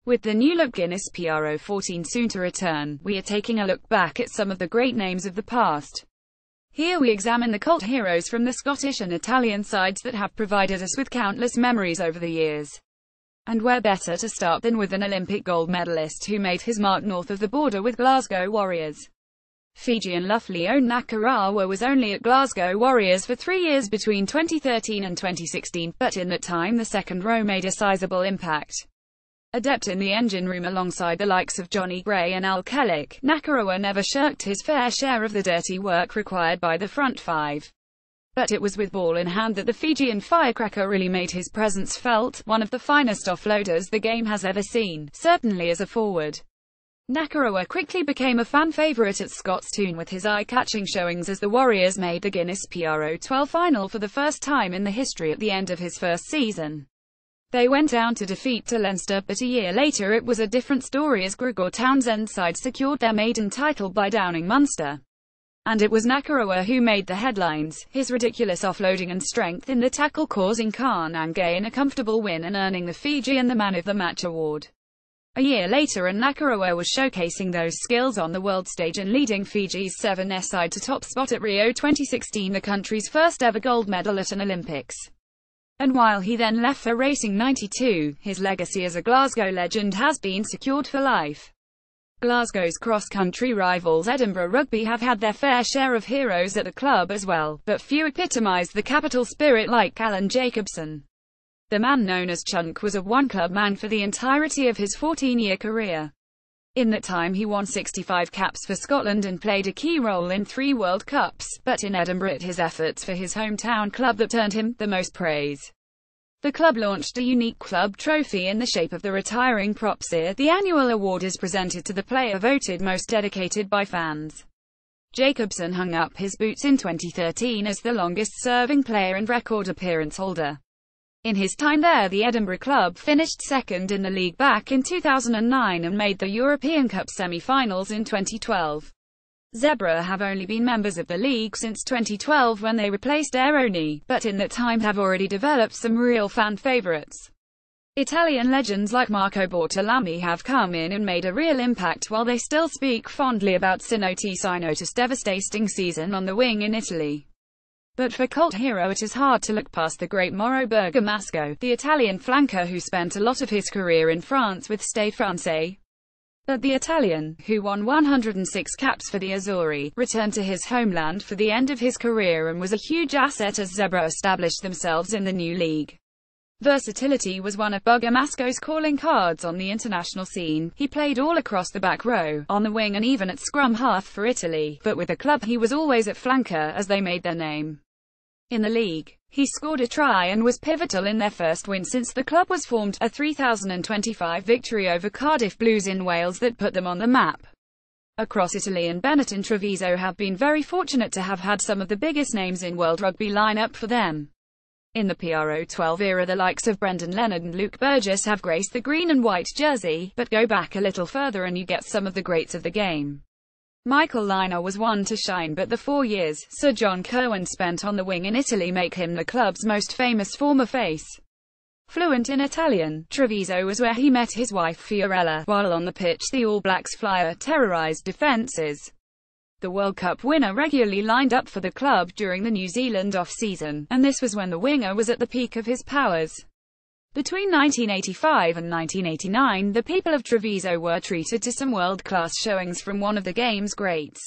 With the new look Guinness Pro 14 soon to return, we are taking a look back at some of the great names of the past. Here we examine the cult heroes from the Scottish and Italian sides that have provided us with countless memories over the years. And where better to start than with an Olympic gold medalist who made his mark north of the border with Glasgow Warriors. Fijian Lufleone Nakarawa was only at Glasgow Warriors for 3 years between 2013 and 2016, but in that time the second row made a sizable impact. Adept in the engine room alongside the likes of Johnny Gray and Al Kellick, Nakarawa never shirked his fair share of the dirty work required by the front five. But it was with ball in hand that the Fijian firecracker really made his presence felt, one of the finest offloaders the game has ever seen, certainly as a forward. Nakarawa quickly became a fan favourite at Scotstoun with his eye-catching showings as the Warriors made the Guinness Pro 12 final for the first time in the history at the end of his first season. They went down to defeat to Leinster, but a year later it was a different story as Gregor Townsend's side secured their maiden title by downing Munster. And it was Nakarawa who made the headlines, his ridiculous offloading and strength in the tackle causing Carnan gain a comfortable win and earning the Fijian the Man of the Match award. A year later and Nakarawa was showcasing those skills on the world stage and leading Fiji's 7S side to top spot at Rio 2016, the country's first ever gold medal at an Olympics. And while he then left for Racing 92, his legacy as a Glasgow legend has been secured for life. Glasgow's cross-country rivals Edinburgh Rugby have had their fair share of heroes at the club as well, but few epitomised the capital spirit like Alan Jacobson. The man known as Chunk was a one-club man for the entirety of his 14-year career. In that time he won 65 caps for Scotland and played a key role in 3 World Cups, but in Edinburgh it his efforts for his hometown club that earned him the most praise. The club launched a unique club trophy in the shape of the retiring Propsir. The annual award is presented to the player voted most dedicated by fans. Jacobson hung up his boots in 2013 as the longest-serving player and record appearance holder. In his time there, the Edinburgh club finished second in the league back in 2009 and made the European Cup semi-finals in 2012. Zebre have only been members of the league since 2012 when they replaced Aironi, but in that time have already developed some real fan favourites. Italian legends like Marco Bortolami have come in and made a real impact while they still speak fondly about Sinotti Sinotis' devastating season on the wing in Italy. But for cult hero it is hard to look past the great Mauro Bergamasco, the Italian flanker who spent a lot of his career in France with Stade Francais. But the Italian, who won 106 caps for the Azzurri, returned to his homeland for the end of his career and was a huge asset as Zebre established themselves in the new league. Versatility was one of Bergamasco's calling cards on the international scene. He played all across the back row, on the wing and even at scrum half for Italy, but with the club he was always at flanker as they made their name. In the league, he scored a try and was pivotal in their first win since the club was formed, a 3025 victory over Cardiff Blues in Wales that put them on the map. Across Italy and Benetton Treviso have been very fortunate to have had some of the biggest names in world rugby line up for them. In the Pro 12 era the likes of Brendan Leonard and Luke Burgess have graced the green and white jersey, but go back a little further and you get some of the greats of the game. Michael Lynagh was one to shine, but the 4 years Sir John Kirwan spent on the wing in Italy make him the club's most famous former face. Fluent in Italian, Treviso was where he met his wife Fiorella. While on the pitch the All Blacks flyer terrorised defences. The World Cup winner regularly lined up for the club during the New Zealand off-season, and this was when the winger was at the peak of his powers. Between 1985 and 1989, the people of Treviso were treated to some world-class showings from one of the game's greats.